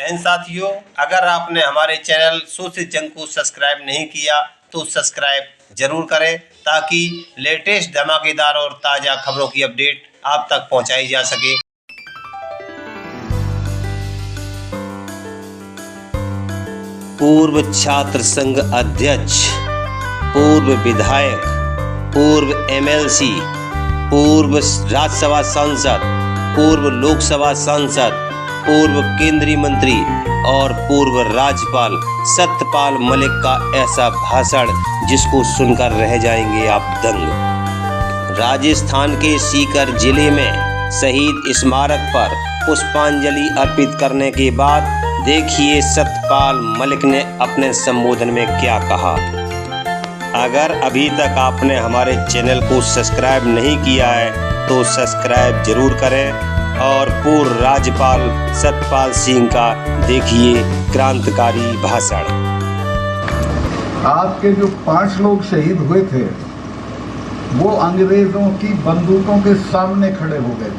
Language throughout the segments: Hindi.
हिंद साथियों, अगर आपने हमारे चैनल सोशल जंग को सब्सक्राइब नहीं किया तो सब्सक्राइब जरूर करें ताकि लेटेस्ट धमाकेदार और ताज़ा खबरों की अपडेट आप तक पहुंचाई जा सके। पूर्व छात्र संघ अध्यक्ष, पूर्व विधायक, पूर्व एमएलसी, पूर्व राज्यसभा सांसद, पूर्व लोकसभा सांसद, पूर्व केंद्रीय मंत्री और पूर्व राज्यपाल सत्यपाल मलिक का ऐसा भाषण जिसको सुनकर रह जाएंगे आप दंग। राजस्थान के सीकर जिले में शहीद स्मारक पर पुष्पांजलि अर्पित करने के बाद देखिए सत्यपाल मलिक ने अपने संबोधन में क्या कहा। अगर अभी तक आपने हमारे चैनल को सब्सक्राइब नहीं किया है तो सब्सक्राइब जरूर करें और पूर्व राज्यपाल सत्यपाल सिंह का देखिए क्रांतिकारी भाषण। आपके जो 5 लोग शहीद हुए थे वो अंग्रेजों की बंदूकों के सामने खड़े हो गए।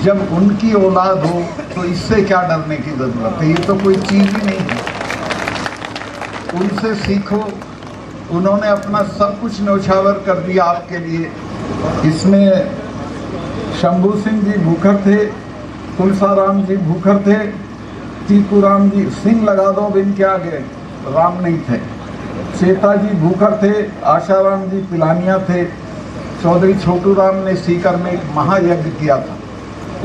जब उनकी औलाद हो तो इससे क्या डरने की जरूरत है, ये तो कोई चीज ही नहीं है। उनसे सीखो, उन्होंने अपना सब कुछ न्यौछावर कर दिया आपके लिए। इसमें शंभू सिंह जी भूखर थे, तुलसाराम जी भूखर थे, टीकूराम जी सिंह लगा दो इनके आगे, राम नहीं थे। चेता जी भूखर थे, आशाराम जी पिलानिया थे। चौधरी छोटू राम ने सीकर में एक महायज्ञ किया था।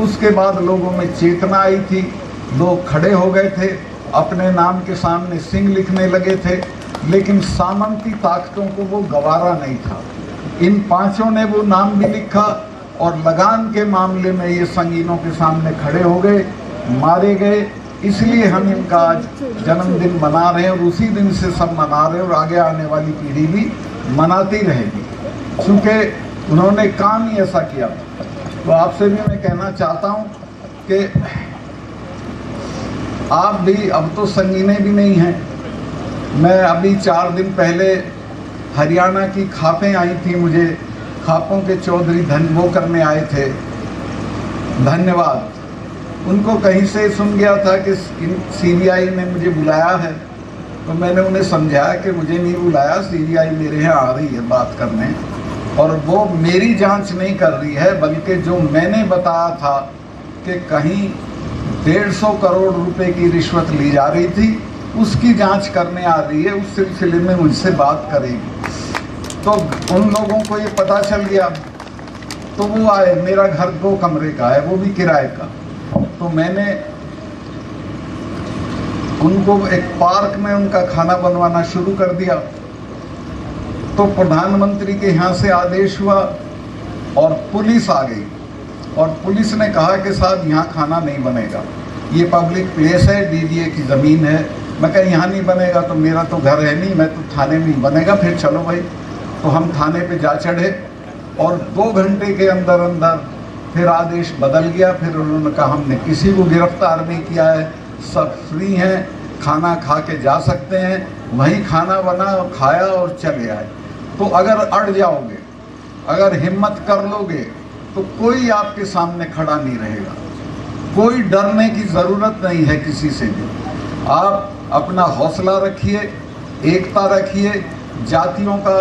उसके बाद लोगों में चेतना आई थी, लोग खड़े हो गए थे, अपने नाम के सामने सिंह लिखने लगे थे, लेकिन सामंती ताकतों को वो गवारा नहीं था। इन 5 ने वो नाम भी लिखा और लगान के मामले में ये संगीनों के सामने खड़े हो गए, मारे गए। इसलिए हम इनका आज जन्मदिन मना रहे हैं और उसी दिन से सब मना रहे हैं और आगे आने वाली पीढ़ी भी मनाती रहेगी, क्योंकि उन्होंने काम ही ऐसा किया। तो आपसे भी मैं कहना चाहता हूँ कि आप भी अब तो संगीने भी नहीं हैं। मैं अभी 4 दिन पहले हरियाणा की खापें आई थी, मुझे खापों के चौधरी वो करने आए थे, धन्यवाद। उनको कहीं से सुन गया था कि सीबीआई ने मुझे बुलाया है, तो मैंने उन्हें समझाया कि मुझे नहीं बुलाया, सीबीआई मेरे यहाँ आ रही है बात करने, और वो मेरी जांच नहीं कर रही है, बल्कि जो मैंने बताया था कि कहीं 150 करोड़ रुपए की रिश्वत ली जा रही थी, उसकी जांच करने आ रही है, उस सिलसिले में मुझसे बात करेगी। तो उन लोगों को ये पता चल गया, तो वो आए। मेरा घर 2 कमरे का है, वो भी किराए का। तो मैंने उनको एक पार्क में उनका खाना बनवाना शुरू कर दिया। तो प्रधानमंत्री के यहाँ से आदेश हुआ और पुलिस आ गई और पुलिस ने कहा कि साहब यहाँ खाना नहीं बनेगा, ये पब्लिक प्लेस है, डीडीए की ज़मीन है। मैं कहा यहाँ नहीं बनेगा तो मेरा तो घर है नहीं, मैं तो थाने में ही बनेगा। फिर चलो भाई, तो हम थाने पे जा चढ़े और 2 घंटे के अंदर अंदर फिर आदेश बदल गया। फिर उन्होंने कहा हमने किसी को गिरफ्तार नहीं किया है, सब फ्री हैं, खाना खा के जा सकते हैं। वहीं खाना बना और खाया और चले आए। तो अगर अड़ जाओगे, अगर हिम्मत कर लोगे, तो कोई आपके सामने खड़ा नहीं रहेगा। कोई डरने की ज़रूरत नहीं है किसी से भी। आप अपना हौसला रखिए, एकता रखिए, जातियों का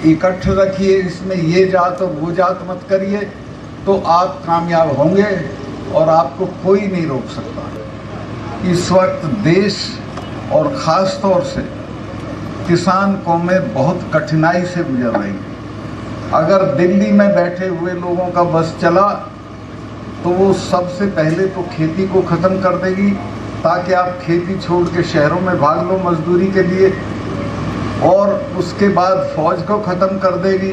इकट्ठ रखिए, इसमें ये जात और वो जात मत करिए, तो आप कामयाब होंगे और आपको कोई नहीं रोक सकता। इस वक्त देश और ख़ास तौर से किसान कौमें बहुत कठिनाई से गुजर रही हैं। अगर दिल्ली में बैठे हुए लोगों का बस चला तो वो सबसे पहले तो खेती को ख़त्म कर देगी, ताकि आप खेती छोड़ के शहरों में भाग लो मजदूरी के लिए, और उसके बाद फौज को ख़त्म कर देगी।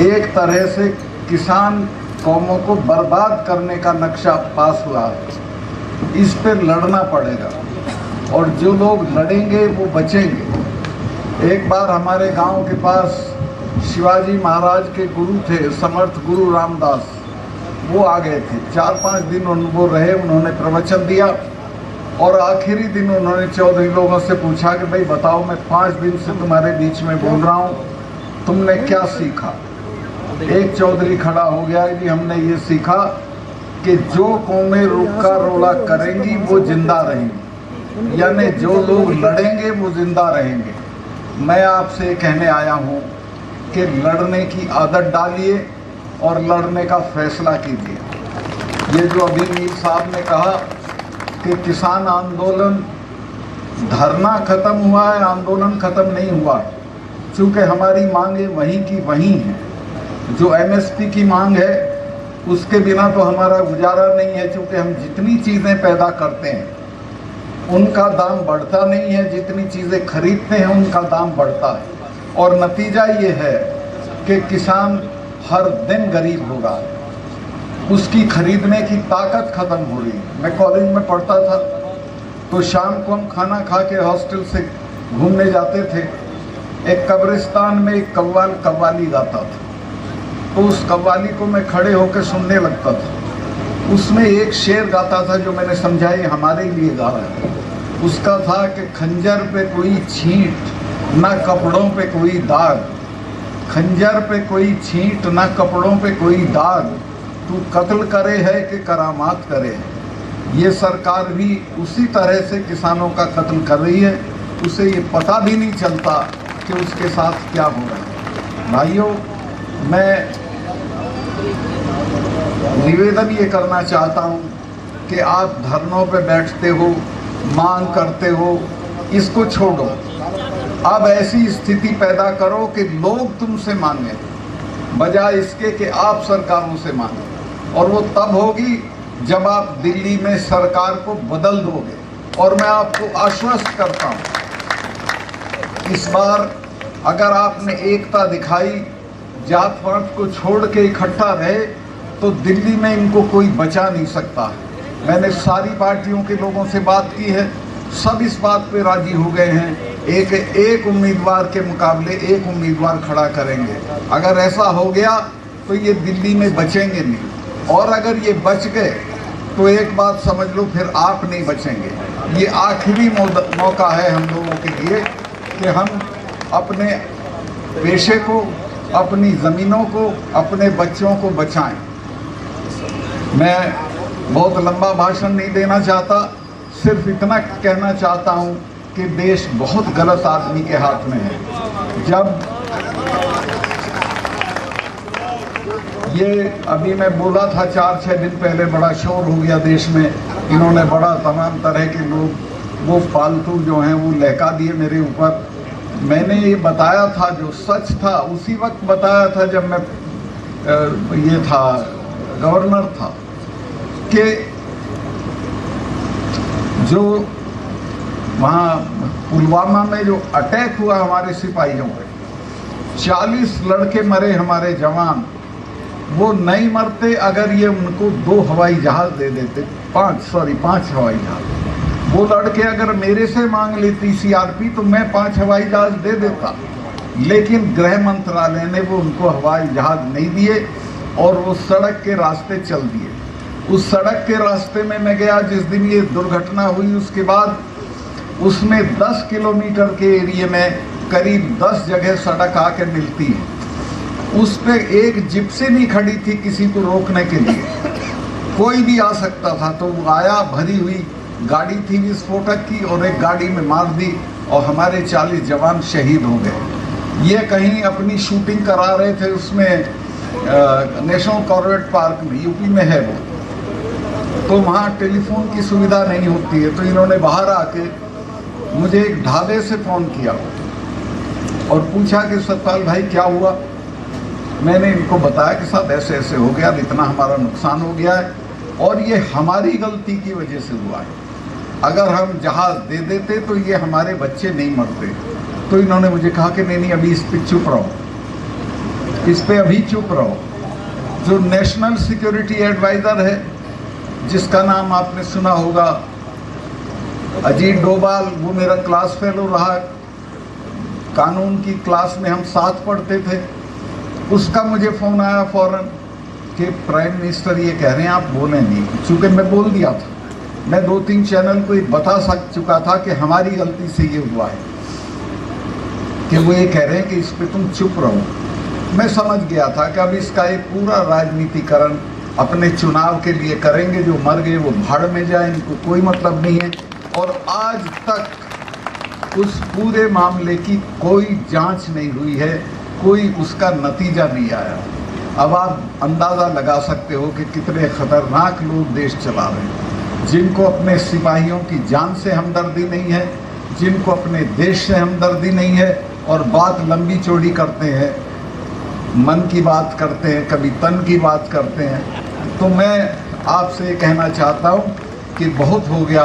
एक तरह से किसान कौमों को बर्बाद करने का नक्शा पास हुआ है। इस पर लड़ना पड़ेगा और जो लोग लड़ेंगे वो बचेंगे। एक बार हमारे गांव के पास शिवाजी महाराज के गुरु थे, समर्थ गुरु रामदास, वो आ गए थे। 4-5 दिन वो रहे, उन्होंने प्रवचन दिया और आखिरी दिन उन्होंने चौधरी लोगों से पूछा कि भाई बताओ, मैं 5 दिन से तुम्हारे बीच में बोल रहा हूँ, तुमने क्या सीखा? एक चौधरी खड़ा हो गया कि हमने ये सीखा कि जो कौमें रुका रोला करेंगी वो जिंदा रहेंगी, यानी जो लोग लड़ेंगे वो जिंदा रहेंगे। मैं आपसे कहने आया हूँ कि लड़ने की आदत डालिए और लड़ने का फैसला कीजिए। ये जो अभी मीर साहब ने कहा कि किसान आंदोलन, धरना खत्म हुआ है, आंदोलन खत्म नहीं हुआ, चूँकि हमारी मांगें वहीं की वहीं हैं। जो एमएसपी की मांग है उसके बिना तो हमारा गुजारा नहीं है, चूँकि हम जितनी चीज़ें पैदा करते हैं उनका दाम बढ़ता नहीं है, जितनी चीज़ें खरीदते हैं उनका दाम बढ़ता है। और नतीजा ये है कि किसान हर दिन गरीब हो रहा है, उसकी खरीदने की ताकत ख़त्म हो रही है। मैं कॉलेज में पढ़ता था तो शाम को हम खाना खा के हॉस्टल से घूमने जाते थे। एक कब्रिस्तान में एक कव्वाल कव्वाली गाता था, तो उस कव्वाली को मैं खड़े होकर सुनने लगता था। उसमें एक शेर गाता था जो मैंने समझा ये हमारे लिए गा रहा है। उसका था कि खंजर पे कोई छींट ना कपड़ों पे कोई दाग, खंजर पे कोई छींट ना कपड़ों पे कोई दाग, तू कत्ल करे है कि करामात करे है। ये सरकार भी उसी तरह से किसानों का कत्ल कर रही है, उसे ये पता भी नहीं चलता कि उसके साथ क्या हो रहा है। भाइयों, मैं निवेदन ये करना चाहता हूँ कि आप धरनों पे बैठते हो, मांग करते हो, इसको छोड़ो। अब ऐसी स्थिति पैदा करो कि लोग तुमसे मांगे, बजाय इसके कि आप सरकारों से मांगे। और वो तब होगी जब आप दिल्ली में सरकार को बदल दोगे। और मैं आपको आश्वस्त करता हूँ, इस बार अगर आपने एकता दिखाई, जात पात को छोड़ के इकट्ठा रहे, तो दिल्ली में इनको कोई बचा नहीं सकता। मैंने सारी पार्टियों के लोगों से बात की है, सब इस बात पे राजी हो गए हैं, एक उम्मीदवार के मुकाबले एक उम्मीदवार खड़ा करेंगे। अगर ऐसा हो गया तो ये दिल्ली में बचेंगे नहीं, और अगर ये बच गए तो एक बात समझ लो, फिर आप नहीं बचेंगे। ये आखिरी मौका है हम लोगों के लिए कि हम अपने पेशे को, अपनी ज़मीनों को, अपने बच्चों को बचाएं। मैं बहुत लंबा भाषण नहीं देना चाहता, सिर्फ इतना कहना चाहता हूं कि देश बहुत गलत आदमी के हाथ में है। जब ये अभी मैं बोला था 4-6 दिन पहले, बड़ा शोर हो गया देश में, इन्होंने बड़ा तमाम तरह के लोग वो फालतू जो हैं वो लहका दिए मेरे ऊपर। मैंने ये बताया था, जो सच था उसी वक्त बताया था जब मैं ये था गवर्नर था, कि जो वहाँ पुलवामा में जो अटैक हुआ हमारे सिपाहियों पे, 40 लड़के मरे हमारे जवान। वो नहीं मरते अगर ये उनको 2 हवाई जहाज़ दे देते, 5 हवाई जहाज़। वो लड़के अगर मेरे से मांग लेती सीआरपी तो मैं 5 हवाई जहाज़ दे देता, लेकिन गृह मंत्रालय ने वो उनको हवाई जहाज़ नहीं दिए और वो सड़क के रास्ते चल दिए। उस सड़क के रास्ते में मैं गया जिस दिन ये दुर्घटना हुई, उसके बाद उसमें 10 किलोमीटर के एरिए में करीब 10 जगह सड़क आके मिलती है। उस पे एक जिप्सी नहीं खड़ी थी किसी को रोकने के लिए, कोई भी आ सकता था। तो वो आया, भरी हुई गाड़ी थी विस्फोटक की, और एक गाड़ी में मार दी और हमारे 40 जवान शहीद हो गए। ये कहीं अपनी शूटिंग करा रहे थे उसमें नेशनल कॉर्बेट पार्क में, यूपी में है वो। तो वहाँ टेलीफोन की सुविधा नहीं होती है, तो इन्होंने बाहर आके मुझे एक ढाबे से फ़ोन किया और पूछा कि सतपाल भाई क्या हुआ। मैंने इनको बताया कि साहब ऐसे ऐसे हो गया, इतना हमारा नुकसान हो गया है और ये हमारी गलती की वजह से हुआ है। अगर हम जहाज़ दे देते तो ये हमारे बच्चे नहीं मरते। तो इन्होंने मुझे कहा कि नहीं अभी इस पे चुप रहो, इस पे अभी चुप रहो। जो नेशनल सिक्योरिटी एडवाइज़र है, जिसका नाम आपने सुना होगा, अजीत डोभाल, वो मेरा क्लास फेलो रहा, कानून की क्लास में हम साथ पढ़ते थे। उसका मुझे फ़ोन आया फ़ौरन कि प्राइम मिनिस्टर ये कह रहे हैं आप बोलें नहीं। चूँकि मैं बोल दिया था, मैं 2-3 चैनल को बता चुका था कि हमारी गलती से ये हुआ है, कि वो ये कह रहे हैं कि इस पे तुम चुप रहो। मैं समझ गया था कि अब इसका एक पूरा राजनीतिकरण अपने चुनाव के लिए करेंगे। जो मर गए वो भाड़ में जाए, इनको कोई मतलब नहीं है। और आज तक उस पूरे मामले की कोई जांच नहीं हुई है, कोई उसका नतीजा नहीं आया। अब आप अंदाज़ा लगा सकते हो कि कितने खतरनाक लोग देश चला रहे हैं, जिनको अपने सिपाहियों की जान से हमदर्दी नहीं है, जिनको अपने देश से हमदर्दी नहीं है, और बात लंबी चौड़ी करते हैं, मन की बात करते हैं, कभी तन की बात करते हैं। तो मैं आपसे ये कहना चाहता हूँ कि बहुत हो गया,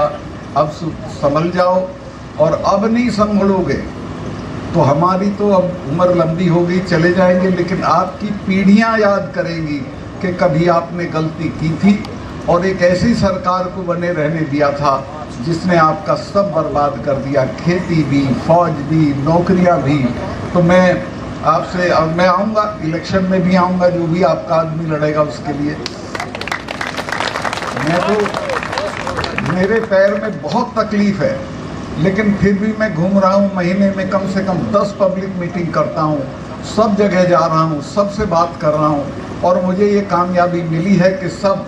अब संभल जाओ। और अब नहीं संभलोगे तो हमारी तो अब उम्र लंबी हो गई, चले जाएंगे, लेकिन आपकी पीढ़ियां याद करेंगी कि कभी आपने गलती की थी और एक ऐसी सरकार को बने रहने दिया था जिसने आपका सब बर्बाद कर दिया, खेती भी, फौज भी, नौकरियां भी। तो मैं आपसे, और मैं आऊँगा, इलेक्शन में भी आऊँगा, जो भी आपका आदमी लड़ेगा उसके लिए। मैं तो, मेरे पैर में बहुत तकलीफ़ है, लेकिन फिर भी मैं घूम रहा हूँ, महीने में कम से कम 10 पब्लिक मीटिंग करता हूँ, सब जगह जा रहा हूँ, सबसे बात कर रहा हूँ, और मुझे ये कामयाबी मिली है कि सब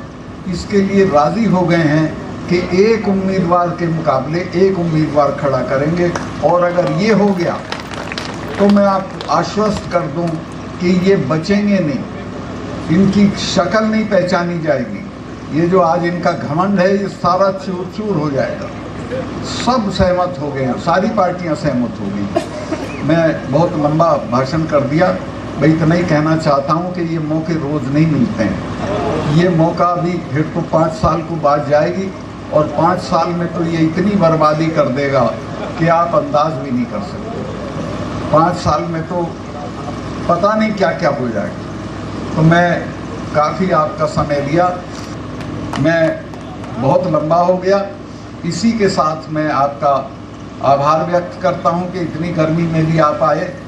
इसके लिए राज़ी हो गए हैं कि एक उम्मीदवार के मुकाबले एक उम्मीदवार खड़ा करेंगे। और अगर ये हो गया तो मैं आपको आश्वस्त कर दूं कि ये बचेंगे नहीं, इनकी शक्ल नहीं पहचानी जाएगी। ये जो आज इनका घमंड है, ये सारा चूर चूर हो जाएगा। सब सहमत हो गए हैं, सारी पार्टियां सहमत हो गई। मैं बहुत लंबा भाषण कर दिया, मैं इतना ही कहना चाहता हूं कि ये मौके रोज़ नहीं मिलते हैं। ये मौका भी फिर तो 5 साल को बाद जाएगी, और 5 साल में तो ये इतनी बर्बादी कर देगा कि आप अंदाज भी नहीं कर सकते। 5 साल में तो पता नहीं क्या क्या हो जाएगा। तो मैं काफ़ी आपका समय लिया, मैं बहुत लंबा हो गया। इसी के साथ मैं आपका आभार व्यक्त करता हूं कि इतनी गर्मी में भी आप आए।